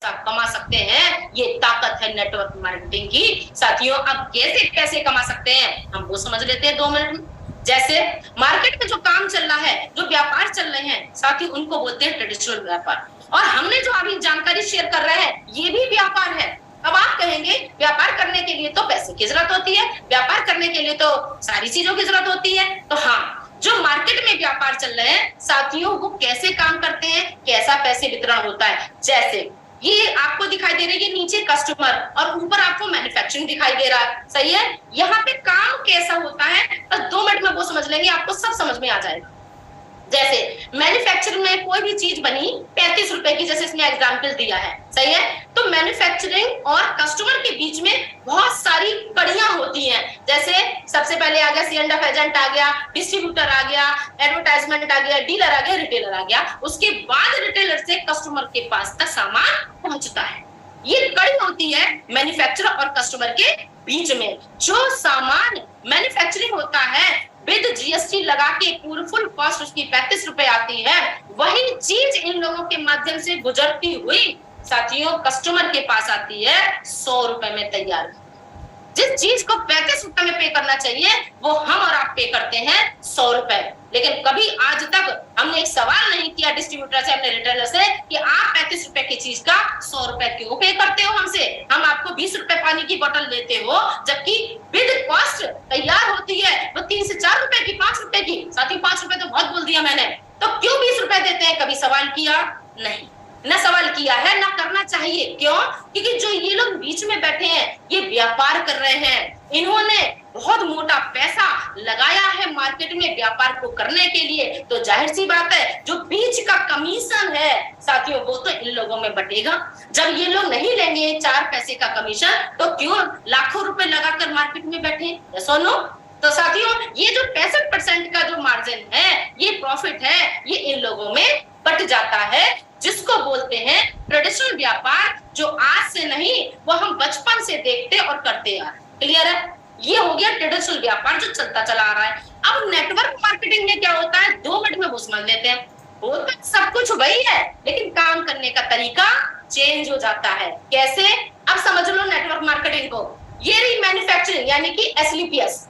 कमा सकते हैं। ये ताकत है नेटवर्क मार्केटिंग की। साथियों, अब कैसे पैसे कमा सकते हैं हम वो समझ लेते हैं 2 मिनट में। जैसे मार्केट में जो काम चल रहा है, जो व्यापार चल रहे हैं साथियों, उनको बोलते हैं ट्रेडिशनल व्यापार। और हमने जो अभी जानकारी शेयर कर रहे हैं ये भी व्यापार है। अब आप कहेंगे व्यापार करने के लिए तो पैसे की जरूरत होती है, व्यापार करने के लिए तो सारी चीजों की जरूरत होती है। तो हाँ, जो मार्केट में व्यापार चल रहे हैं साथियों, वो कैसे काम करते हैं, कैसा पैसे वितरण होता है। जैसे ये आपको दिखाई दे रहा है, ये नीचे कस्टमर और ऊपर आपको मैन्युफैक्चरिंग दिखाई दे रहा है, सही है। यहाँ पे काम कैसा होता है बस 2 मिनट में वो समझ लेंगे, आपको सब समझ में आ जाएगा। जैसे मैन्युफैक्चरिंग में कोई भी चीज बनी 35 रुपए की, जैसे इसमें एग्जाम्पल दिया है, सही है। तो मैन्युफैक्चरिंग और कस्टमर के बीच में बहुत सारी कड़ियां होती हैं। जैसे सबसे पहले आ गया सी एंड एफ एजेंट, आ गया डिस्ट्रीब्यूटर, आ गया एडवर्टाइजमेंट, आ गया डीलर, आ गया रिटेलर, आ गया। उसके बाद रिटेलर से कस्टमर के पास तक सामान पहुंचता है। ये कड़ी होती है मैन्युफैक्चरर और कस्टमर के बीच में। जो सामान मैन्युफैक्चरिंग होता है विद जीएसटी लगा के पूरी फुल कॉस्ट उसकी 35 रुपए आती है, वही चीज इन लोगों के माध्यम से गुजरती हुई साथियों कस्टमर के पास आती है 100 रुपए में तैयार। जिस चीज को 35 रुपए में पे करना चाहिए वो हम और आप पे करते हैं 100 रुपए। लेकिन कभी आज तक हमने एक सवाल नहीं किया डिस्ट्रीब्यूटर से, अपने रिटेलर से, कि आप 35 रुपए की चीज का 100 रुपए क्यों पे करते हो हमसे। हम आपको 20 रुपए पानी की बोतल देते हो, जबकि विद कॉस्ट तैयार होती है वो 3 से 4 रुपए की, 5 रुपए की। साथ ही 5 रुपए तो बहुत बोल दिया मैंने। तो क्यों 20 रुपए देते हैं, कभी सवाल किया नहीं, न सवाल किया है, न करना चाहिए। क्यों? क्योंकि जो ये लोग बीच में बैठे हैं ये व्यापार कर रहे हैं। इन्होंने बहुत मोटा पैसा लगाया है मार्केट में व्यापार को करने के लिए। तो जाहिर सी बात है जो बीच का कमीशन है साथियों वो तो इन लोगों में बटेगा। जब ये लोग नहीं लेंगे 4 पैसे का कमीशन तो क्यों लाखों रुपए लगाकर मार्केट में बैठे, सुनो। तो साथियों ये जो 65% का जो मार्जिन है, ये प्रॉफिट है, ये इन लोगों में बट जाता है, जिसको बोलते हैं ट्रेडिशनल व्यापार। जो आज से नहीं वो हम बचपन से देखते और करते आ रहे। क्लियर है? ये हो गया ट्रेडिशनल व्यापार जो चलता चला आ रहा है। अब नेटवर्क मार्केटिंग में क्या होता है 2 मिनट में वो समझ लेते हैं। होता सब कुछ वही है लेकिन काम करने का तरीका चेंज हो जाता है। कैसे? अब समझ लो नेटवर्क मार्केटिंग को। ये रही मैन्युफैक्चरिंग यानी कि एसलीपीएस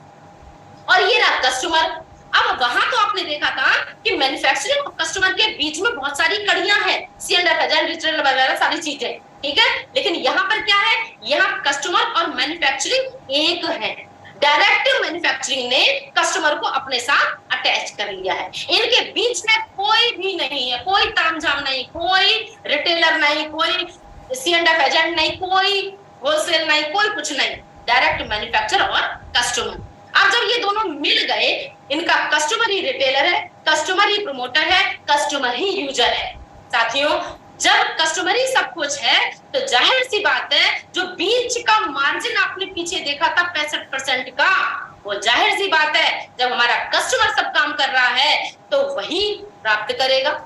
और ये रहा कस्टमर। अब वहां तो आपने देखा था कि मैन्युफैक्चरिंग और कस्टमर के बीच में बहुत सारी कड़ियां हैं, सी एंड एफ एजेंट, रिटेलर वगैरह सारी चीजें, ठीक है। लेकिन यहाँ पर क्या है, यहाँ कस्टमर और मैन्युफैक्चरिंग एक है। डायरेक्ट मैन्युफैक्चरिंग ने कस्टमर को अपने साथ अटैच कर लिया है। इनके बीच में कोई भी नहीं है, कोई तामझाम नहीं, कोई रिटेलर नहीं, कोई सी एंड एफ एजेंट नहीं, कोई होलसेल नहीं, कोई कुछ नहीं। डायरेक्ट मैन्युफैक्चरर और कस्टमर। अब जब ये दोनों मिल गए, इनका कस्टमर ही रिटेलर है, कस्टमर ही प्रमोटर है, कस्टमर ही यूजर है। साथियों जब कस्टमर ही सब कुछ है तो जाहिर सी बात है जो बीच का मार्जिन आपने पीछे देखा था 65% का, वो जाहिर सी बात है जब हमारा कस्टमर सब काम कर रहा है तो वही प्राप्त करेगा।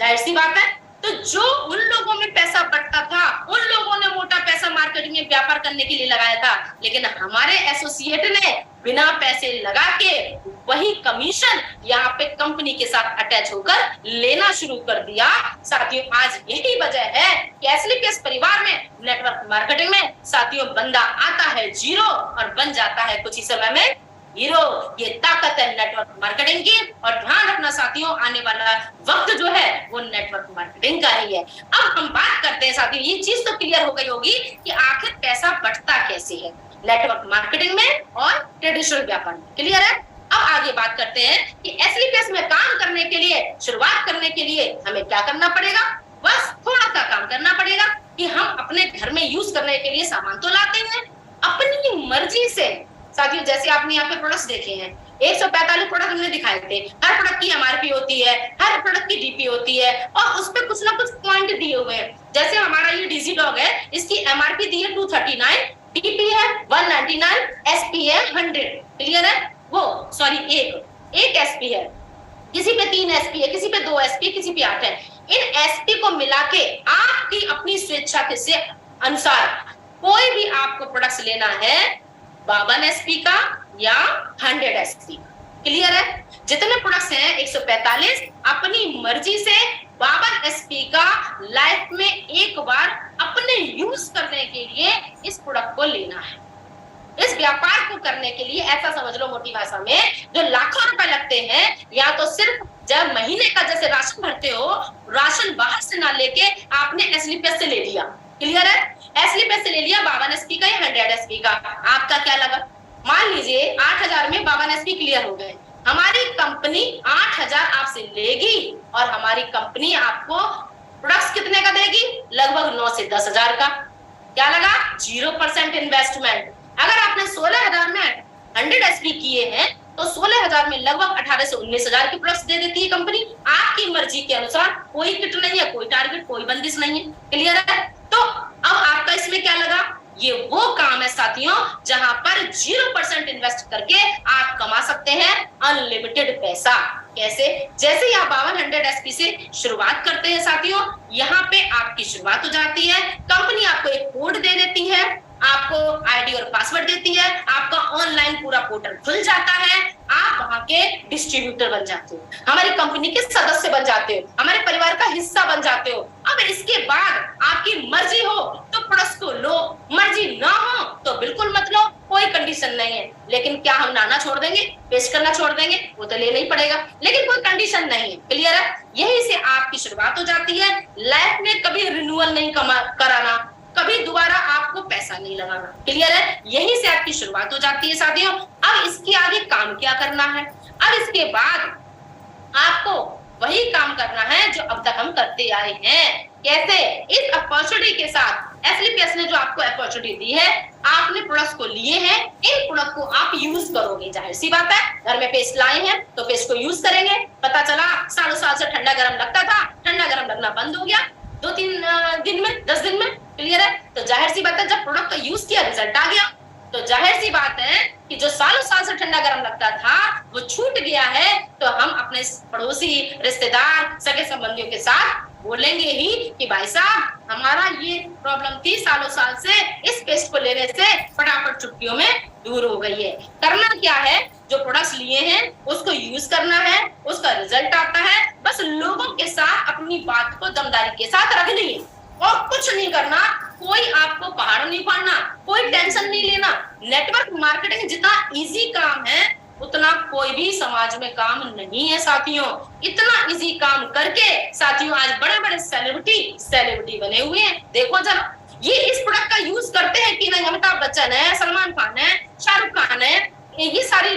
जाहिर सी बात है। तो जो उन लोगों में पैसा बढ़ता था, उन लोगों ने मोटा पैसा मार्केट में व्यापार करने के लिए लगाया था, लेकिन हमारे एसोसिएट ने बिना पैसे लगा के वही कमीशन यहाँ पे कंपनी के साथ अटैच होकर लेना शुरू कर दिया। साथियों आज यही वजह है कि एसलीपीएस परिवार में नेटवर्क मार्केटिंग में साथियों बंदा आता है 0 और बन जाता है कुछ ही समय में हीरो। ये ताकत है नेटवर्क मार्केटिंग की। और ध्यान रखना साथियों आने वाला वक्त जो है वो नेटवर्क मार्केटिंग का ही है। अब हम बात करते हैं साथियों, ये चीज तो क्लियर हो गई होगी कि आखिर पैसा बढ़ता कैसे है नेटवर्क मार्केटिंग में और ट्रेडिशनल व्यापार में। क्लियर है? अब आगे बात करते हैं कि एसलीपीएस में काम करने के लिए, शुरुआत करने के लिए हमें क्या करना पड़ेगा। बस थोड़ा सा काम करना पड़ेगा कि हम अपने घर में यूज करने के लिए सामान तो लाते हैं अपनी मर्जी से। साथियों जैसे आपने यहाँ पे प्रोडक्ट्स देखे हैं, 145 प्रोडक्ट हमने दिखाए थे। हर प्रोडक्ट की एमआरपी होती है, हर प्रोडक्ट की डीपी होती है और उस पे कुछ ना कुछ पॉइंट दिए हुए हैं। जैसे हमारा ये डीजी डॉग है, इसकी एमआरपी दी है 239, डीपी है 199, एसपी है 100। क्लियर है? वो सॉरी एक एसपी है, किसी पे 3 एसपी है, किसी पे 2 एसपी, किसी पे 8 है। इन एसपी को मिला के आपकी अपनी स्वेच्छा से अनुसार कोई भी आपको प्रोडक्ट्स लेना है 52 एसपी का या 100 एसपी। क्लियर है? जितने प्रोडक्ट्स हैं 145 अपनी मर्जी से 52 एसपी का लाइफ में एक बार अपने यूज करने के लिए इस प्रोडक्ट को लेना है। इस व्यापार को करने के लिए ऐसा समझ लो मोटी भाषा में, जो लाखों रुपए लगते हैं, या तो सिर्फ जब महीने का जैसे राशन भरते हो, राशन बाहर से ना लेके आपने एसलीपीएस से ले लिया, क्लियर है, एसलीपीएस से ले लिया 52 एसपी का या 100 एसपी का, आपका क्या लगा, मान लीजिए 8000 में 52 एसपी क्लियर हो गए, हमारी कंपनी 8000 आपसे लेगी और हमारी कंपनी आपको प्रोडक्ट्स कितने का देगी, लगभग 9 से 10 हजार का। क्या लगा, 0% इन्वेस्टमेंट। अगर आपने 16,000 में 100 एसपी किए हैं तो 16,000 में लगभग 18 से 19 हजार के प्रोडक्ट्स दे देती है कंपनी, आपकी मर्जी के अनुसार, कोई किट नहीं है, कोई टारगेट, कोई बंदिश नहीं है, क्लियर है। तो अब आपका इसमें क्या लगा, ये वो काम है साथियों जहां पर 0% इन्वेस्ट करके आप कमा सकते हैं अनलिमिटेड पैसा। कैसे, जैसे ही आप 5200 एसपी से शुरुआत करते हैं साथियों, यहाँ पे आपकी शुरुआत हो जाती है, कंपनी आपको एक कोड दे देती है, आपको आईडी और पासवर्ड देती है, आपका ऑनलाइन पूरा पोर्टल खुल जाता है, आप वहां के डिस्ट्रीब्यूटर बन जाते हो, हमारी कंपनी के सदस्य बन जाते हो, हमारे परिवार का हिस्सा बन जाते हो। अब इसके बाद आपकी मर्जी हो तो प्रोडक्ट्स को लो, मर्जी ना हो तो बिल्कुल मत लो, कोई कंडीशन नहीं है। लेकिन क्या हम लाना छोड़ देंगे, पेश करना छोड़ देंगे, वो तो लेना ही पड़ेगा, लेकिन कोई कंडीशन नहीं है, क्लियर है। यही से आपकी शुरुआत हो जाती है। लाइफ में कभी रिन्यूअल नहीं कराना, कभी दोबारा आपको पैसा नहीं लगाना, क्लियर है, यही से आपकी शुरुआत हो जाती है साथियों। अब इसके आगे काम क्या करना है, अब इसके बाद आपको वही काम करना है जो अब तक हम करते आए हैं। कैसे, इस अपॉर्चुनिटी के साथ एसलीपीएस ने जो आपको अपॉर्चुनिटी दी है, आपने प्रोडक्ट्स को लिए हैं, इन प्रोडक्ट को आप यूज करोगे, जाहिर सी बात है, घर में पेस्ट लाए हैं तो पेस्ट को यूज करेंगे। पता चला सालों साल से ठंडा गर्म लगता था, ठंडा गर्म लगना बंद हो गया 2-3 दिन में, 10 दिन में, क्लियर है। तो जाहिर सी बात है जब प्रोडक्ट का यूज किया, रिजल्ट आ गया, तो जाहिर सी बात है कि जो सालों साल से ठंडा गर्म लगता था वो छूट गया है, तो हम अपने पड़ोसी, रिश्तेदार, सगे संबंधियों के साथ बोलेंगे ही कि भाई साहब हमारा ये प्रॉब्लम थी सालों साल से, इस पेस्ट को लेने से फटाफट चुटकियों में दूर हो गई है। करना क्या है, जो प्रोडक्ट्स लिए हैं उसको यूज करना है, उसका रिजल्ट आता है, बस लोगों के साथ अपनी बात को दमदारी के साथ रखनी है और कुछ नहीं करना, कोई आपको पहाड़ नहीं पाड़ना, कोई टेंशन नहीं लेना। नेटवर्क मार्केटिंग जितना इजी काम है उतना कोई भी समाज में काम नहीं है साथियों। इतना इजी काम करके साथियों आज बड़े बड़े सेलिब्रिटी बने हुए हैं। देखो जब ये इस प्रोडक्ट का यूज करते हैं कि नहीं, अमिताभ बच्चन है, सलमान खान है, शाहरुख खान है, ये सारी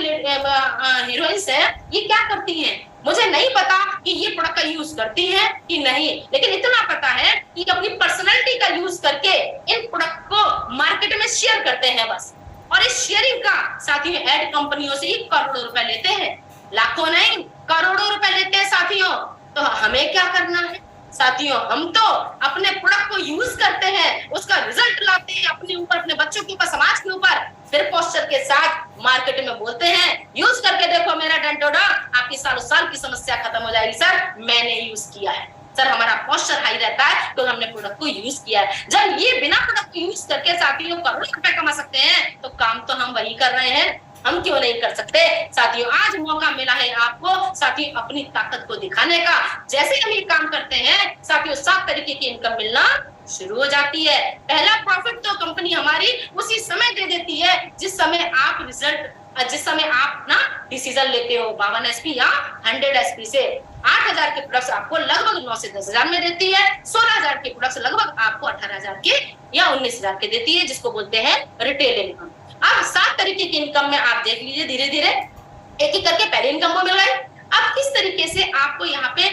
हीरोइंस है, ये क्या करती हैं मुझे नहीं पता कि ये प्रोडक्ट का यूज करती है कि नहीं, लेकिन इतना पता है कि अपनी पर्सनैलिटी का यूज करके इन प्रोडक्ट को मार्केट में शेयर करते हैं बस। और इस शेयरिंग का साथियों एड कंपनियों से ही करोड़ों रुपए लेते हैं, लाखों नहीं करोड़ों रुपए लेते हैं साथियों। तो हमें क्या करना है साथियों, हम तो अपने प्रोडक्ट को यूज करते हैं, उसका रिजल्ट लाते हैं अपने ऊपर, अपने बच्चों के ऊपर, समाज के ऊपर, फिर पोस्टर के साथ मार्केट में बोलते हैं यूज करके देखो मेरा डंटोडा, आपकी सालों साल की समस्या खत्म हो जाएगी सर, मैंने यूज किया है सर, हमारा पोस्टर हाई रहता है तो हमने प्रोडक्ट को यूज किया है। जब ये बिना प्रोडक्ट को यूज करके साथियों करोड़ों रुपए कमा सकते हैं तो काम तो हम वही कर रहे हैं, हम क्यों नहीं कर सकते साथियों। आज मौका मिला है आपको साथियों अपनी ताकत को दिखाने का। जैसे हम ये काम करते हैं साथियों 7 तरीके की इनकम मिलना शुरू हो जाती है। पहला प्रॉफिट तो कंपनी हमारी उसी समय दे देती है जिस समय आप ना डिसीजन लेते हो। 52 एसपी या 100 एसपी से 8000 के प्रोडक्ट्स आपको लगभग 9 से 10 हजार में देती है। 16000 के प्रोडक्ट्स लगभग आपको 18000 के या 19000 के देती है, जिसको बोलते हैं रिटेल इनकम। अब 7 तरीके की इनकम में आप देख लीजिए, धीरे धीरे एक एक करके पहले इनकम वो मिल रहा है। अब किस तरीके से आपको यहाँ पे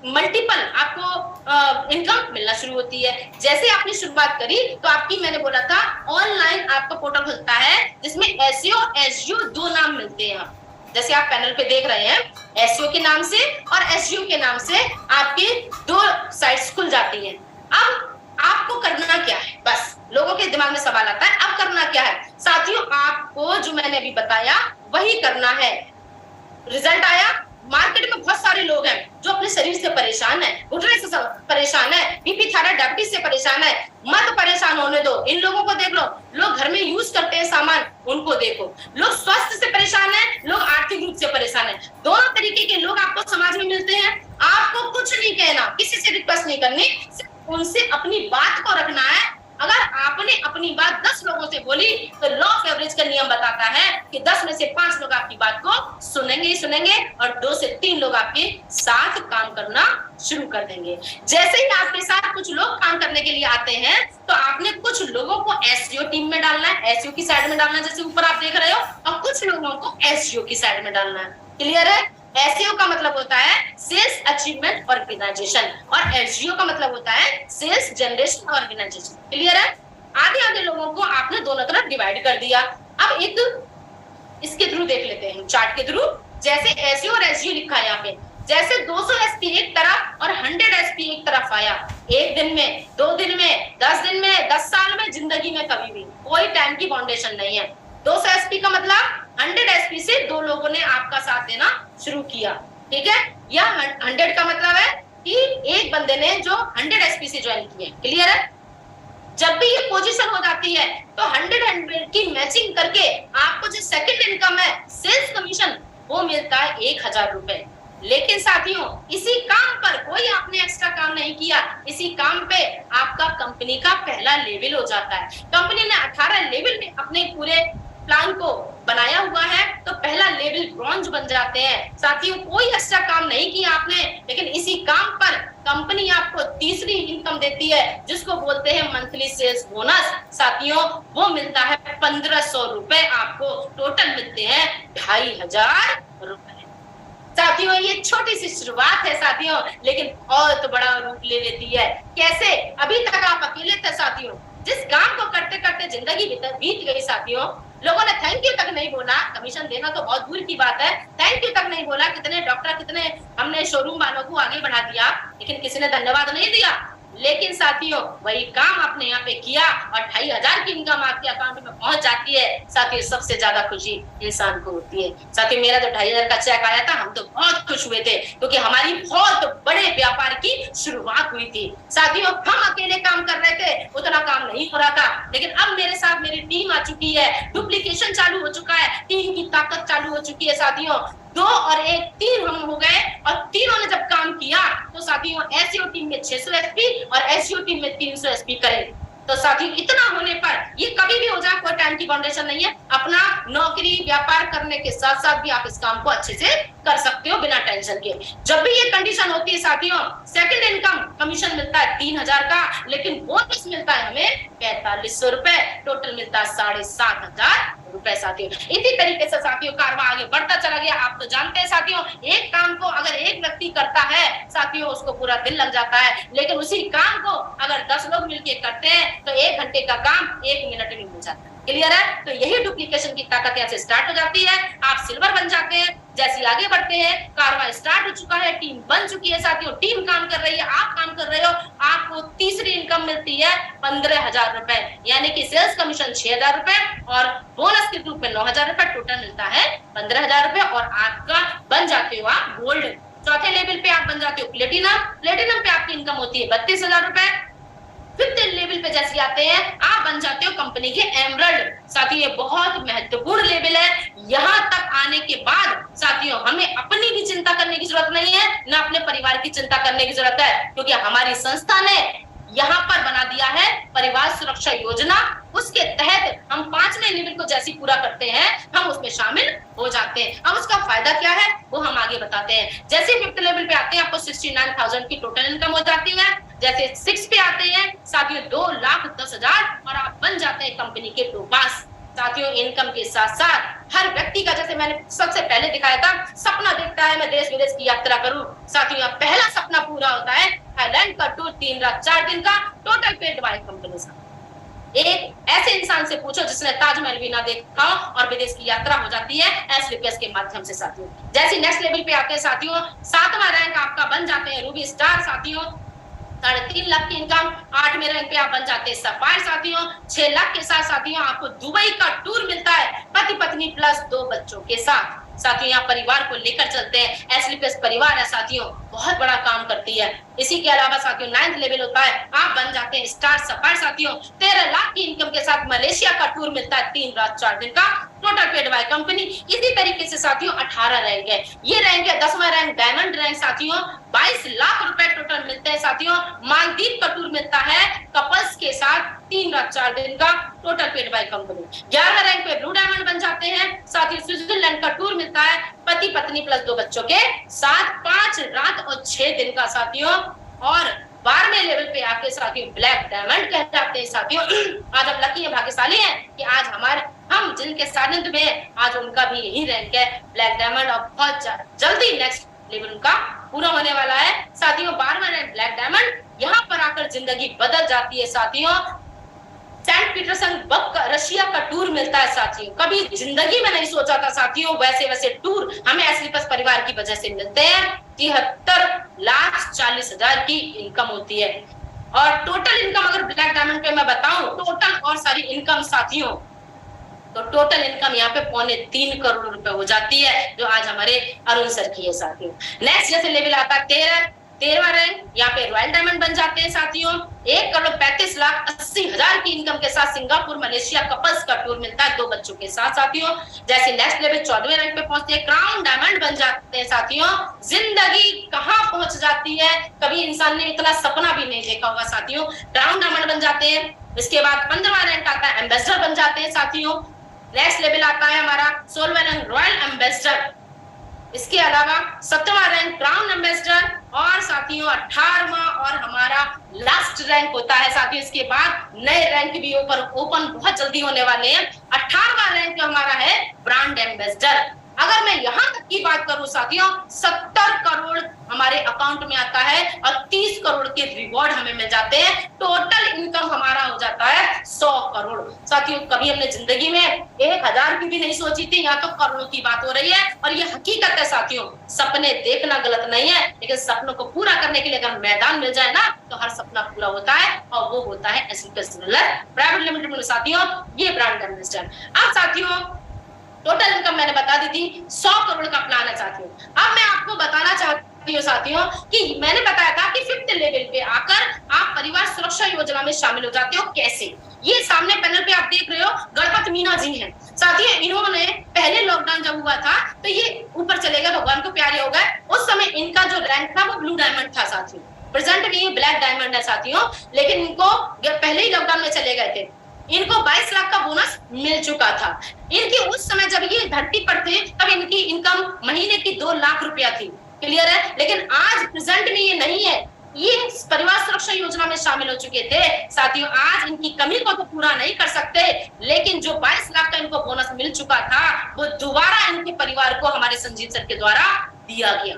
मल्टीपल आपको इनकम मिलना शुरू होती है। जैसे आपने शुरुआत करी तो आपकी मैंने बोला था ऑनलाइन आपका पोर्टल खुलता है जिसमें एसईओ एसईओ 2 नाम मिलते हैं। जैसे आप पैनल पे देख रहे हैं, एसईओ के नाम से और एसईओ के नाम से आपकी 2 साइट्स खुल जाती हैं। अब आपको करना क्या है, बस लोगों के दिमाग में सवाल आता है अब करना क्या है। साथियों आपको जो मैंने अभी बताया वही करना है। रिजल्ट आया, मार्केट में बहुत सारे लोग हैं जो अपने शरीर से परेशान है, घुटने से परेशान है, बीपी थायराइड डायबिटीज से परेशान है। मत परेशान परेशान होने दो, इन लोगों को देख लो, लोग घर में यूज करते हैं सामान, उनको देखो, लोग स्वास्थ्य से परेशान है, लोग आर्थिक रूप से परेशान है, दोनों तरीके के लोग आपको समाज में मिलते हैं। आपको कुछ नहीं कहना, किसी से रिक्वेस्ट नहीं करनी, सिर्फ उनसे अपनी बात को रखना है। अगर आपने अपनी बात 10 लोगों से बोली तो लॉ ऑफ एवरेज का नियम बताता है कि 10 में से 5 लोग आपकी बात को सुनेंगे ही सुनेंगे और 2 से 3 लोग आपके साथ काम करना शुरू कर देंगे। जैसे ही आपके साथ कुछ लोग काम करने के लिए आते हैं तो आपने कुछ लोगों को एसईओ टीम में डालना है, एसईओ की साइड में डालना है, जैसे ऊपर आप देख रहे हो, और कुछ लोगों को एसईओ की साइड में डालना है। क्लियर है? एसईओ का मतलब होता है सेल्स अचीवमेंट ऑर्गेनाइजेशन और एसईओ का मतलब होता है सेल्स जनरेशन ऑर्गेनाइजेशन। क्लियर है? आगे आगे लोगों को आपने दोनों तरफ डिवाइड कर दिया। अब एक इसके थ्रू देख लेते हैं, चार्ट के थ्रू। जैसे एसईओ और एसईओ लिखा है यहाँ पे, जैसे 200 एसपी एक तरफ और 100 एसपी एक तरफ आया, एक दिन में, 2 दिन में, 10 दिन में, 10 साल में, जिंदगी में कभी भी कोई टाइम की फाउंडेशन नहीं है। 200 एसपी का मतलब 100 एसपी से 2 लोगों ने आपका साथ देना शुरू किया। ठीक है? या 100 का मतलब है कि एक बंदे ने जो 100 एसपी से ज्वाइन किए। क्लियर है? जब भी ये पोजीशन हो जाती है तो 100 की मैचिंग करके आपको जो सेकंड इनकम है सेल्स कमीशन, वो मिलता है 1000 रुपए। लेकिन साथियों, इसी काम पर कोई आपने एक्स्ट्रा काम नहीं किया, इसी काम पे आपका कंपनी का पहला लेवल हो जाता है। कंपनी ने 18 लेवल में अपने पूरे प्लान को बनाया हुआ है, तो पहला लेवल ब्रॉन्ज बन जाते हैं। साथियों, कोई एक्स्ट्रा काम नहीं किया आपने, लेकिन इसी काम पर कंपनी आपको तीसरी इनकम देती है, जिसको बोलते हैं मंथली सेल्स बोनस। साथियों, वो मिलता है 1500 रुपए, आपको टोटल मिलते हैं 2500 रुपए। साथियों, ये छोटी सी शुरुआत है साथियों, लेकिन बहुत बड़ा रूप ले लेती है। कैसे? अभी तक आप अकेले थे साथियों, जिस काम को करते करते जिंदगी बीत गई साथियों, लोगों ने थैंक यू तक नहीं बोला। कमीशन देना तो बहुत दूर की बात है, थैंक यू तक नहीं बोला। कितने डॉक्टर, कितने हमने शोरूम वालों को आगे बढ़ा दिया, लेकिन किसी ने धन्यवाद नहीं दिया। लेकिन साथियों, वही काम आपने यहाँ पे किया और 2500 की इनकम आपके अकाउंट में पहुंच जाती है। साथियों, सबसे ज्यादा खुशी इंसान को होती है। साथियों, मेरा जो 2500 का चेक आया था, हम तो बहुत खुश हुए थे, क्योंकि हमारी बहुत बड़े व्यापार की शुरुआत हुई थी। साथियों, हम अकेले काम कर रहे थे, उतना काम नहीं हो रहा था, लेकिन अब मेरे साथ मेरी टीम आ चुकी है, डुप्लीकेशन चालू हो चुका है, टीम की ताकत चालू हो चुकी है। साथियों, 2 और 1 3 हम हो गए, और तीनों ने जब काम किया तो साथियों एसईओ टीम में 600 एसपी और एसईओ टीम में 300 एसपी करे। तो साथियों, इतना होने पर ये कभी भी हो जाए, कोई टाइम की फाउंडेशन नहीं है। अपना नौकरी व्यापार करने के साथ साथ भी आप इस काम को अच्छे से कर सकते हो बिना टेंशन के। जब भी ये कंडीशन होती है साथियों, सेकंड इनकम कमीशन मिलता है 3000 का, लेकिन बोनस मिलता है हमें 4500 रुपए, टोटल मिलता है 7500 रुपए। साथियों, इसी तरीके से साथियों कारवा आगे बढ़ता चला गया। आप तो जानते हैं साथियों, एक काम को अगर एक व्यक्ति करता है साथियों, उसको पूरा दिन लग जाता है, लेकिन उसी काम को अगर 10 लोग मिलकर करते हैं तो 1 घंटे का काम 1 मिनट में हो जाता है। क्लियर है? तो यही डुप्लीकेशन की ताकत यहाँ से स्टार्ट हो जाती है। आप सिल्वर बन जाते हैं। जैसे आगे बढ़ते हैं, कारवा स्टार्ट हो चुका है, टीम बन चुकी है साथियों, टीम काम कर रही है, आप काम कर रहे हो, आपको तीसरी इनकम मिलती है 15000 रुपए, यानी कि सेल्स कमीशन 6000 रुपए और बोनस के रूप में 9000 रुपए, टोटल मिलता है 15000 रुपए, और आपका बन जाते हो आप गोल्ड। चौथे लेवल पे आप बन जाते हो प्लेटिनम। प्लेटिनम पे आपकी इनकम होती है 32000 रुपए। 5th लेवल पे जैसे आते हैं, आप बन जाते हो कंपनी के एमरल्ड। साथियों, ये बहुत महत्वपूर्ण लेवल है। यहाँ तक आने के बाद साथियों, हमें अपनी भी चिंता करने की जरूरत नहीं है, ना अपने परिवार की चिंता करने की जरूरत है, क्योंकि हमारी संस्था ने यहाँ पर बना दिया है परिवार सुरक्षा योजना। उसके तहत हम 5वें लेवल को जैसे पूरा करते हैं, हम उसमें शामिल हो जाते हैं। अब उसका फायदा क्या है वो हम आगे बताते हैं। जैसे 5th लेवल पे आते हैं, आपको 69000 की टोटल इनकम हो जाती है। जैसे 6 पे आते हैं साथियों, 2,10,000 और आप बन जाते हैं कंपनी के बॉस। साथियों, इनकम के साथ साथ हर व्यक्ति का, जैसे मैंने सबसे पहले दिखाया था, सपना देखता है मैं देश विदेश की यात्रा करूं। साथियों, यहाँ पहला सपना पूरा होता है थाईलैंड का टूर 3 रात 4 दिन का, टोटल पेड बाय कंपनी से। एक ऐसे इंसान से पूछो जिसने ताजमहल भी ना देखा और विदेश की यात्रा हो जाती है एसलीपीएस के माध्यम से। साथियों, जैसे नेक्स्ट लेवल पे आते हैं साथियों, 7वां रैंक आपका बन जाते हैं रूबी स्टार। साथियों, 3.5 लाख की इनकम। 8वें रैंक पे आप बन जाते हैं सफायर। साथियों, 6 लाख के साथ साथियों आपको दुबई का टूर मिलता है, पति पत्नी प्लस 2 बच्चों के साथ। साथियों यहाँ परिवार को लेकर चलते हैं। एसलीपीएस परिवार है साथियों, बहुत बड़ा काम करती है। इसी के अलावा साथियों 9th लेवल होता है, आप बन जाते हैं स्टार सफायर साथियों। 13 लाख की इनकम के साथ मलेशिया का टूर मिलता है 3 रात 4 दिन का, टोटल पेड बाय कंपनी। इसी तरीके से साथियों 18 रैंक है, ये रैंक है 10वां रैंक डायमंड रैंक साथियों। 22 लाख रुपए टोटल मिलते हैं साथियों। मालदीव का टूर मिलता है कपल्स के साथ 3 रात 4 दिन का, टोटल पेड बाय कंपनी। 11वां रैंक पे ब्लू डायमंड बन जाते हैं साथियों। स्विट्जरलैंड का टूर मिलता है पति पत्नी प्लस 2 बच्चों के साथ 5 रात और 6 दिन का साथियों। और 12वें लेवल पे आके साथियों ब्लैक डायमंड कहलाते हैं साथियों। आज हम लकी है, भाग्यशाली हैं कि आज हम जिनके सानिध्य में आज उनका भी यही रैंक है ब्लैक डायमंड, और बहुत जल्दी नेक्स्ट लेवल उनका पूरा होने वाला है साथियों। 12वां रैंक ब्लैक डायमंड, यहाँ पर आकर जिंदगी बदल जाती है साथियों। सेंट पीटर्सबर्ग रशिया का टूर मिलता है साथियों। कभी जिंदगी में नहीं सोचा था साथियों वैसे वैसे टूर हमें एसलीपीएस परिवार की वजह से मिलते हैं। 73,40,000 की इनकम होती है। और टोटल इनकम अगर ब्लैक डायमंड पे मैं बताऊं, टोटल और सारी इनकम साथियों, तो टोटल इनकम यहाँ पे 3.25 करोड़ रुपए हो जाती है, जो आज हमारे अरुण सर की है साथियों। नेक्स्ट जैसे लेवल आता है 13वां रैंक, यहाँ पे रॉयल डायमंड बन जाते हैं साथियों। 1,35,80,000 की इनकम के साथ सिंगापुर मलेशिया कपल्स का टूर मिलता है 2 बच्चों के साथ साथियों। जैसे नेक्स्ट लेवल 14वें रैंक पे पहुंचते हैं, क्राउन डायमंड बन जाते हैं साथियों। जिंदगी कहाँ पहुंच जाती है, कभी इंसान ने इतना सपना भी नहीं देखा होगा साथियों। क्राउन डायमंड बन जाते हैं। इसके बाद 15वां रैंक आता है एम्बेसडर बन जाते हैं साथियों। नेक्स्ट लेवल आता है हमारा 16वां रैंक रॉयल एम्बेसडर। इसके अलावा 7वां रैंक क्राउन एम्बेसडर, और साथियों 18वां और हमारा लास्ट रैंक होता है साथियों। इसके बाद नए रैंक भी ओपन बहुत जल्दी होने वाले हैं। 18वां रैंक जो हमारा है ब्रांड एम्बेसडर। अगर मैं यहाँ तक की बात करूं साथियों, 70 करोड़ हमारे अकाउंट में आता है और 30 करोड़ के रिवॉर्ड हमें मिल जाते हैं। टोटल इनकम हमारा हो जाता है 100 करोड़ साथियों। कभी हमने जिंदगी में 1000 की भी नहीं सोची थी, यहाँ तो करोड़ों की बात हो रही है। और ये हकीकत है साथियों, सपने देखना गलत नहीं है, लेकिन सपनों को पूरा करने के लिए अगर मैदान मिल जाए ना, तो हर सपना पूरा होता है, और वो होता है एसलीपीएस प्राइवेट लिमिटेड में साथियों, ये ब्रांड एम्बेसडर। अब साथियों टोटल इनकम मैंने बता दी थी, 100 करोड़ का प्लान है साथियों। अब मैं आपको बताना चाहती हूँ साथियों कि मैंने बताया था कि 5th लेवल पे आकर आप परिवार सुरक्षा योजना में शामिल हो जाते हो। कैसे? ये सामने पैनल पे आप देख रहे हो, गणपत मीना जी हैं साथियों। इन्होंने पहले लॉकडाउन जब हुआ था तो ये ऊपर चले गए, भगवान को प्यारे हो गए। उस समय इनका जो रैंक था वो ब्लू डायमंड था साथियों। प्रेजेंट में ये ब्लैक डायमंड है साथियों, लेकिन इनको पहले ही लॉकडाउन में चले गए थे। इनको 22 लाख का बोनस मिल चुका था। इनकी उस समय जब ये धरती पर थे तब इनकी इनकम महीने की 2 लाख रुपया थी। क्लियर है? लेकिन आज प्रेजेंट में ये नहीं है, ये परिवार सुरक्षा योजना में शामिल हो चुके थे साथियों। आज इनकी कमी को तो पूरा नहीं कर सकते, लेकिन जो 22 लाख का इनको बोनस मिल चुका था वो दोबारा इनके परिवार को हमारे संजीव सर के द्वारा दिया गया।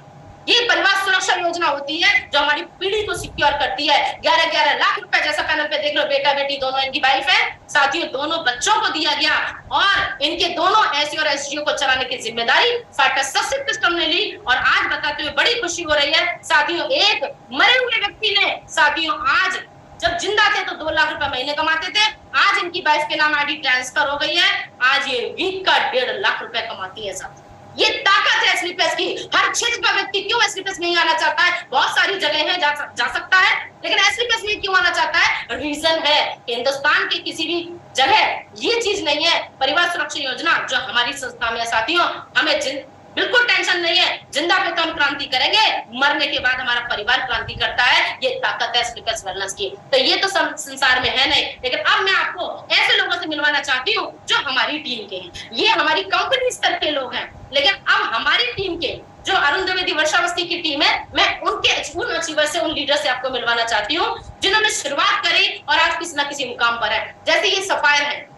ये परिवार सुरक्षा योजना होती है जो हमारी पीढ़ी को सिक्योर करती है। 11-11 लाख रुपए, जैसा पैनल पे देख लो, बेटा बेटी दोनों इनकी वाइफ है साथियों, दोनों बच्चों को दिया गया। और इनके दोनों एससी और एसजीओ को चलाने की जिम्मेदारी सशक्त सिस्टम ने ली। और आज बताते हुए बड़ी खुशी हो रही है साथियों, एक मरे हुए व्यक्ति ने साथियों आज जब जिंदा थे तो 2 लाख रुपए महीने कमाते थे, आज इनकी वाइफ के नाम आईडी ट्रांसफर हो गई है, आज ये वीक का 1.5 लाख रुपए कमाती है साथियों। ये ताकत है एसलीपीएस की। हर क्षेत्र का व्यक्ति क्यों एसलीपीएस नहीं आना चाहता है? बहुत सारी जगह है जा सकता है, लेकिन एसलीपीएस में क्यों आना चाहता है? रीजन है, हिंदुस्तान के किसी भी जगह ये चीज नहीं है। परिवार सुरक्षा योजना जो हमारी संस्था में है साथियों, हमें बिल्कुल टेंशन नहीं है। जिंदा पे तो हम क्रांति करेंगे, मरने के बाद हमारा परिवार क्रांति करता है। ये ताकत है एसलीपीएस वेलनेस की। तो ये तो संसार में है नहीं, लेकिन अब मैं आपको ऐसे लोगों से मिलवाना चाहती हूँ जो हमारी टीम के हैं। ये हमारी कंपनी स्तर के लोग हैं, लेकिन अब हमारी टीम के जो अरुण द्विवेदी वर्षावस्थी की टीम है, मैं उन अचीवर से, उन लीडर से आपको मिलवाना चाहती हूँ जिन्होंने शुरुआत करी और आज किसी ना किसी मुकाम पर है। जैसे ये सफायर है,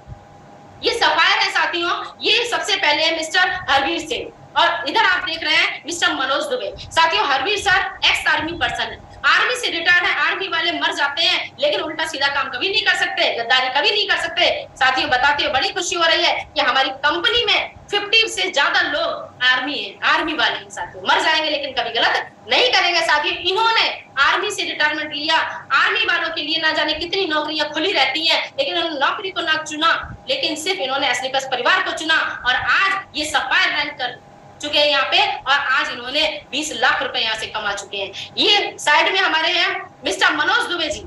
ये सफायर है साथियों। ये सबसे पहले है मिस्टर हरवीर सिंह, और इधर आप देख रहे हैं मिस्टर मनोज दुबे। साथियों Harveer sir ex army person है, आर्मी से रिटायर्ड है। आर्मी वाले मर जाते हैं लेकिन उल्टा सीधा काम कभी नहीं कर सकते, गद्दारी कभी नहीं कर सकते। साथियों बताते हुए बड़ी खुशी हो रही है कि हमारी कंपनी में 50 से ज्यादा लोग आर्मी है, आर्मी वाले हैं साथियों। मर जाएंगे लेकिन कभी गलत नहीं करेंगे साथियों। इन्होंने आर्मी से रिटायरमेंट लिया। आर्मी वालों के लिए ना जाने कितनी नौकरियां खुली रहती हैं, लेकिन उन्होंने नौकरी को ना चुना, लेकिन सिर्फ इन्होंने एसलीपीएस परिवार को चुना और आज ये सफायर रैंक कर चुके हैं यहाँ पे, और आज इन्होंने 20 लाख रुपए यहाँ से कमा चुके हैं। ये साइड में हमारे हैं मिस्टर मनोज दुबे जी,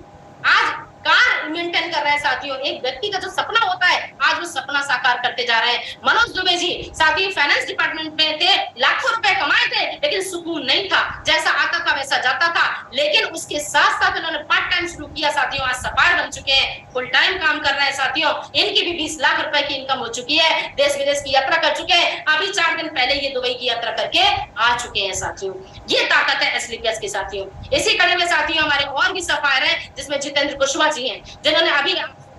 आज कार मेंटेन कर रहे हैं साथियों। एक व्यक्ति का जो सपना होता है आज वो सपना साकार करते जा रहे हैं। मनोज दुबे जी साथियों फाइनेंस डिपार्टमेंट में थे, लाखों रुपए कमाए थे, लेकिन सुकून नहीं था, जैसा आता था वैसा जाता था। लेकिन उसके साथ साथ उन्होंने पार्ट टाइम शुरू किया साथियों, आज सफायर बन चुके हैं, फुल टाइम काम कर रहे हैं साथियों। इनकी भी 20 लाख रुपए की इनकम हो चुकी है, देश विदेश की यात्रा कर चुके हैं। अभी 4 दिन पहले ये दुबई की यात्रा करके आ चुके हैं साथियों। ये ताकत है एसलीपीएस की साथियों। इसी कड़ी में साथियों हमारे और भी सफायर है, जिसमें जितेंद्र कुशवाहा जी हैं, जिन्होंने अभी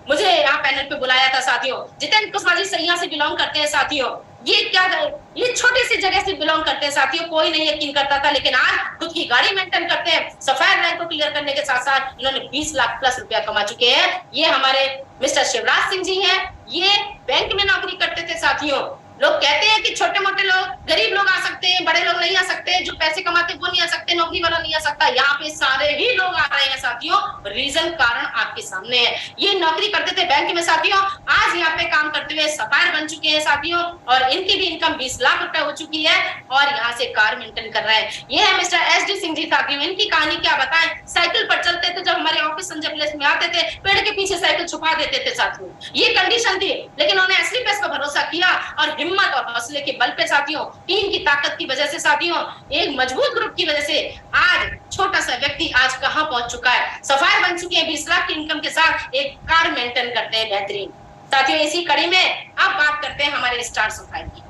मुझे यहाँ पैनल पे बुलाया था साथियों। जितेंद्र कुशवाहा जी सैया से बिलोंग करते हैं साथियों। ये छोटी सी जगह से बिलोंग करते हैं साथियों, कोई नहीं यकीन करता था, लेकिन आज खुद की गाड़ी मेंटेन करते हैं। सफायर रैंक को क्लियर करने के साथ साथ इन्होंने 20 लाख प्लस रुपया कमा चुके हैं। ये हमारे मिस्टर शिवराज सिंह जी हैं, ये बैंक में नौकरी करते थे साथियों। लोग कहते हैं कि छोटे मोटे लोग, गरीब लोग आ सकते हैं, बड़े लोग नहीं आ सकते, जो पैसे कमाते वो नहीं आ सकते, नौकरी वाला नहीं आ सकता। यहाँ पे सारे ही लोग आ रहे हैं साथियों, रीजन कारण आपके सामने है। ये नौकरी करते थे बैंक में साथियों, आज यहाँ पे काम करते हुए सफायर बन चुके हैं साथियों, और इनकी भी इनकम 20 लाख रुपए हो चुकी है, और यहाँ से कार मेंटेन कर रहे हैं। ये है मिस्टर SD सिंह जी साथियों। इनकी कहानी क्या बताएं, साइकिल पर चलते थे, जब हमारे ऑफिस संजय प्लेस में आते थे, पेड़ के पीछे साइकिल छुपा देते थे साथियों। ये कंडीशन थी, लेकिन उन्होंने एसलीपीएस पर भरोसा किया, और हिम्मत और हौसले के बल पे साथियों, टीम की ताकत की वजह से साथियों, एक मजबूत ग्रुप की वजह से आज छोटा सा व्यक्ति आज कहां पहुंच चुका है। सफायर बन चुके हैं, 20 लाख की इनकम के साथ एक कार मेंटेन करते हैं बेहतरीन साथियों। इसी कड़ी में अब बात करते हैं हमारे स्टार सफायर की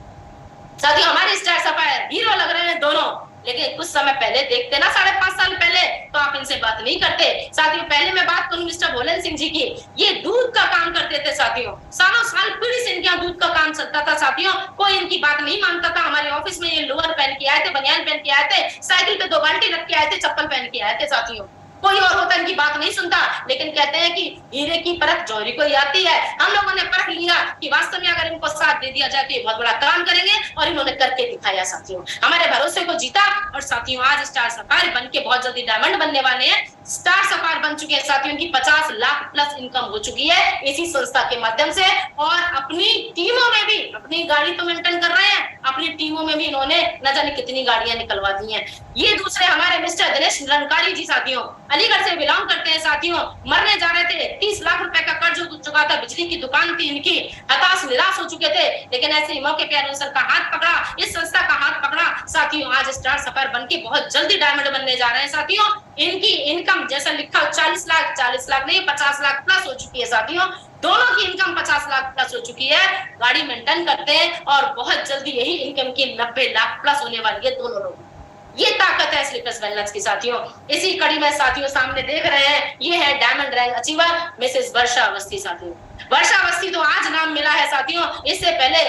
साथियों। हमारे स्टार सफायर हीरो लग रहे हैं दोनों, लेकिन कुछ समय पहले देखते ना, 5.5 साल पहले, तो आप इनसे बात नहीं करते साथियों। पहले मैं बात करूं मिस्टर भोलन सिंह जी की, ये दूध का काम करते थे साथियों। सालों साल पीढ़ी से इनके यहाँ दूध का काम चलता था साथियों, कोई इनकी बात नहीं मानता था। हमारे ऑफिस में ये लोअर पहन के आए थे, बनियान पहन के आए थे, साइकिल पे 2 बाल्टी रख के आए थे, चप्पल पहन के आए थे साथियों। कोई और होता इनकी बात नहीं सुनता, लेकिन कहते हैं कि हीरे की परख जौहरी को ही आती है। हम लोगों ने परख लिया कि वास्तव में अगर इनको साथ दे दिया जाए तो ये बहुत बड़ा काम करेंगे, और इन्होंने करके दिखाया साथियों। हमारे भरोसे को जीता, और साथियों आज स्टार सफायर बन के बहुत जल्दी डायमंड बनने वाले हैं। स्टार सफायर बन चुके हैं साथियों, की 50 लाख प्लस इनकम हो चुकी है इसी संस्था के माध्यम से, और अपनी टीमों में भी, अपनी गाड़ी तो मेंटेन कर रहे हैं, अपनी टीमों में भी इन्होंने न जाने कितनी गाड़ियां निकलवा दी हैं। ये दूसरे हमारे मिस्टर दिनेश रंकारी जी साथियों, अलीगढ़ से बिलोंग करते हैं साथियों। मरने जा रहे थे, 30 लाख रुपए का कर्ज हो चुका था, बिजली की दुकान थी इनकी, हताश निराश हो चुके थे, लेकिन ऐसे ही मौके पे अनुसर का हाथ पकड़ा, इस संस्था का हाथ पकड़ा साथियों। आज स्टार सफायर बनके बहुत जल्दी डायमंड बनने जा रहे हैं साथियों। इनकी इनकम जैसा लिखा 40 लाख नहीं 50 लाख प्लस हो चुकी है साथियों। दोनों की इनकम 50 लाख प्लस हो चुकी है, गाड़ी मेंटेन करते हैं, और बहुत जल्दी यही इनकम की 90 लाख प्लस होने वाली है दोनों लोगों। ये ताकत है एसलीपीएस वेलनेस की साथियों। इसी कड़ी में साथियों सामने देख रहे हैं, ये है डायमंड रैंक अचीवर मिसेस वर्षा अवस्थी साथियों। वर्षा अवस्थी तो आज नाम मिला है साथियों, इससे पहले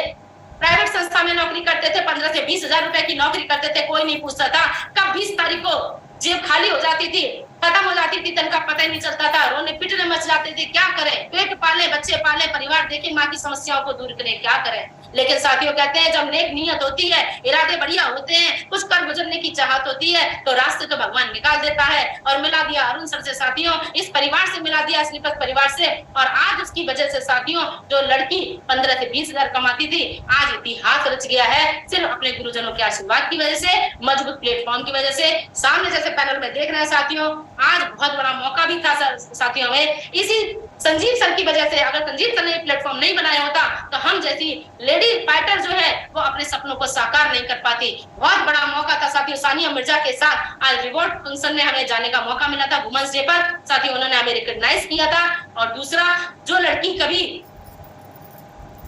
प्राइवेट संस्था में नौकरी करते थे, 15 से 20 हजार रुपए की नौकरी करते थे, कोई नहीं पूछता था। कब 20 तारीख को जेब खाली हो जाती थी, खत्म हो जाती थी, तनख्वाह पता ही नहीं चलता था, रोने पिटने मच जाते थे। क्या करें, पेट पाले, बच्चे पाले, परिवार देखे, माँ की समस्याओं को दूर करें, क्या करें। लेकिन साथियों कहते हैं जब नेक नियत होती है, इरादे बढ़िया होते हैं, कुछ कर गुजरने की चाहत होती है, तो रास्ते तो भगवान निकाल देता है। और मिला दिया अरुण सर से साथियों, इस परिवार से मिला दिया, एसलीपीएस परिवार से। और आज उसकी वजह से साथियों, जो लड़की 15 से 20 हजार कमाती थी, आज इतिहास रच गया है, सिर्फ अपने गुरुजनों के आशीर्वाद की वजह से, मजबूत प्लेटफॉर्म की वजह से। सामने जैसे पैनल में देख रहे हैं साथियों, आज बहुत बड़ा मौका भी था साथियों में, इसी संजीव सर की वजह से। अगर संजीव सर ने प्लेटफॉर्म नहीं बनाया होता, तो हम जैसी लेडी फाइटर जो है वो अपने सपनों को साकार नहीं कर पाती। बहुत बड़ा मौका था साथियों, सानिया मिर्जा के साथ आज रिवॉर्ड फंक्शन में हमें जाने का मौका मिला था वुमेन्स डे पर साथियों, उन्होंने हमें रिकॉग्नाइज किया था। और दूसरा, जो लड़की कभी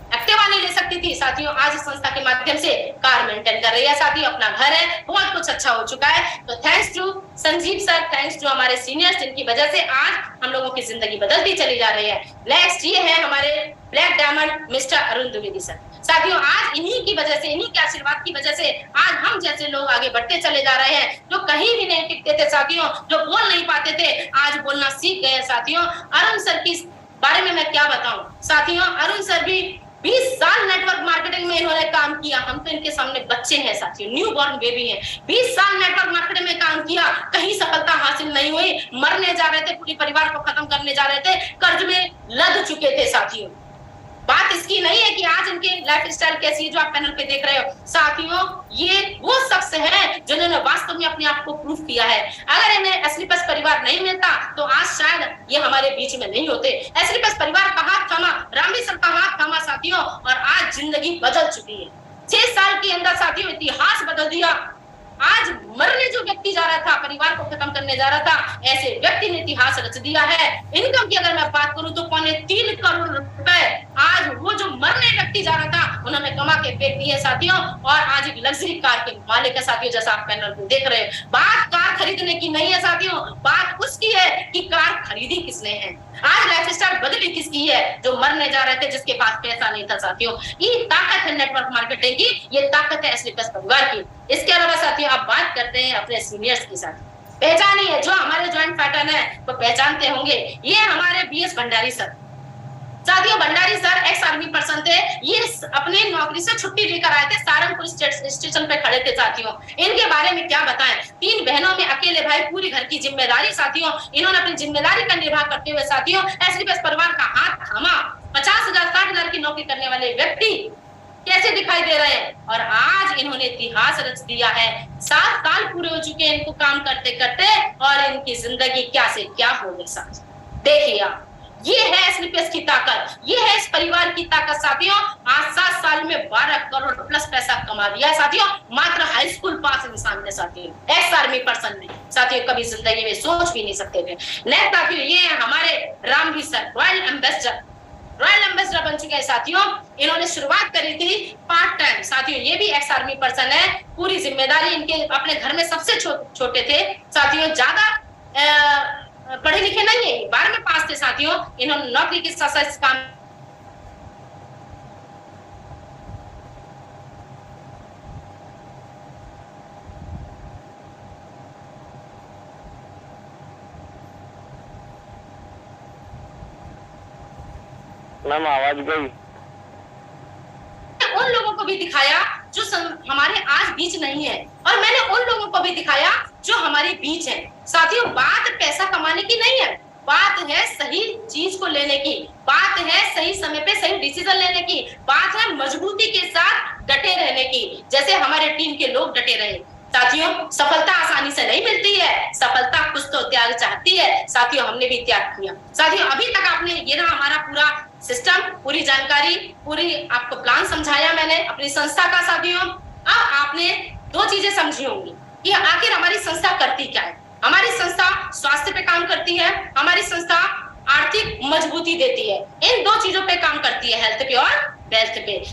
एक्टिवा नहीं ले सकती थी साथियों, आज इस संस्था के माध्यम से कार मेंटेन कर रही है साथियों, अपना घर है, बहुत कुछ अच्छा हो चुका है। तो thanks to Sanjeev sir, thanks to हमारे सीनियर्स, जिनकी वजह से आज हम लोगों की जिंदगी बदलती चली जा रही है। नेक्स्ट ये है हमारे black diamond mister Arun Dwivedi sir साथियों। आज इन्हीं की वजह से, इन्हीं के आशीर्वाद की वजह से आज हम जैसे लोग आगे बढ़ते चले जा रहे हैं। जो कहीं भी नहीं टिकते थे साथियों, जो बोल नहीं पाते थे, आज बोलना सीख गए साथियों। अरुण सर की बारे में मैं क्या बताऊं साथियों, अरुण सर भी 20 साल नेटवर्क मार्केटिंग में इन्होंने काम किया। हम तो इनके सामने बच्चे हैं साथियों, न्यू बॉर्न बेबी हैं। 20 साल नेटवर्क मार्केटिंग में काम किया, कहीं सफलता हासिल नहीं हुई, मरने जा रहे थे, पूरे परिवार को खत्म करने जा रहे थे, कर्ज में लद चुके थे साथियों। बात इसकी नहीं है कि आज इनके लाइफ स्टाइल कैसी है जो आप पैनल पे देख रहे हो। साथियों, ये वो शख्स हैं जिन्होंने वास्तव में अपने आप को प्रूफ किया है। अगर इन्हें एस्क्लेपियस परिवार नहीं मिलता तो आज शायद ये हमारे बीच में नहीं होते। एस्क्लेपियस परिवार का हाथ थामा, रामवी सर का हाथ थामा साथियों, और आज जिंदगी बदल चुकी है। 6 साल के अंदर साथियों इतिहास बदल दिया। आज मरने जो व्यक्ति जा रहा था, परिवार को खत्म करने जा रहा था, ऐसे व्यक्ति ने इतिहास रच दिया है। इनकम की अगर मैं बात करूं तो 3.25 करोड़ रुपए आज वो जो मरने व्यक्ति जा रहा था उन्होंने कमा के फेंक दिए साथियों, और आज एक लग्जरी कार के मालिक है साथियों, जैसा आप पैनल को देख रहे हैं। बात कार खरीदने की नहीं है साथियों, बात उसकी है कि कार खरीदी किसने है। आज लाइफ स्टाइल बदली किसकी है? जो मरने जा रहे थे, जिसके पास पैसा नहीं था साथियों। ये ताकत है नेटवर्क मार्केटिंग की, ये ताकत है एस्क्लेपियस परिवार की। इसके अलावा साथियों आप बात करते हैं अपने सीनियर्स की साथ, पहचानी है जो हमारे ज्वाइंट पैटर्न है वो पहचानते होंगे। ये हमारे बीएस भंडारी सर साथियों। Bhandari sir ex army person थे। ये अपनी नौकरी से छुट्टी लेकर आए थे, सारंगपुर स्टेशन पे खड़े थे साथियों। इनके बारे में क्या बताएं, 3 बहनों में अकेले भाई, पूरी घर की जिम्मेदारी साथियों। इन्होंने अपनी जिम्मेदारी का निर्वाह करते हुए साथियों एस्क्लेपियस परिवार का हाथ थामा। 50,000 60,000 की नौकरी करने वाले व्यक्ति कैसे दिखाई दे रहे हैं, और आज इन्होंने इतिहास रच दिया है। 7 साल पूरे हो चुके हैं इनको काम करते करते, और इनकी जिंदगी क्या से क्या हो गई साथियों। देखिए आप, ये है एस्क्लेपियस की ताकत, ये है इस परिवार की ताकत साथियों। आज 7 साल में 12 करोड़ प्लस पैसा कमा दिया है साथियों, मात्र हाई स्कूल पास इंसान ने साथियों, एक्स आर्मी पर्सन ने साथियों, कभी जिंदगी में सोच भी नहीं सकते थे। नेक्स्ट साथियों ये है हमारे रामवी सर, रॉयल एम्बेसडर बन चुके हैं साथियों। इन्होंने शुरुआत करी थी पार्ट टाइम साथियों, ये भी एक्स आर्मी पर्सन है। पूरी जिम्मेदारी इनके अपने घर में सबसे छोटे थे साथियों, ज्यादा पढ़े लिखे नहीं है, 12वीं पास थे साथियों। इन्होंने नौकरी के साथ साथ काम मैम आवाज गई। उन लोगों को भी दिखाया जो हमारे आज बीच नहीं है, और मैंने उन लोगों को भी दिखाया जो हमारे बीच है साथियों। बात पैसा कमाने की नहीं है, बात है सही चीज को लेने की, बात है सही समय पे सही डिसीजन लेने की, बात है मजबूती के साथ डटे रहने की, जैसे हमारे टीम के लोग डटे रहे साथियों। सफलता आसानी से नहीं मिलती है, सफलता कुछ तो त्याग चाहती है साथियों। हमने भी त्याग किया साथियों। अभी तक आपने, ये रहा हमारा पूरा सिस्टम, पूरी जानकारी, पूरी आपको प्लान समझाया मैंने अपनी संस्था का साथियों। अब आपने 2 चीजें समझी होंगी कि आखिर हमारी संस्था करती क्या है। हमारी संस्था स्वास्थ्य पे काम करती है, हमारी संस्था आर्थिक मजबूती देती है। इन 2 चीजों पे काम करती है, हेल्थ पे और वेल्थ पे।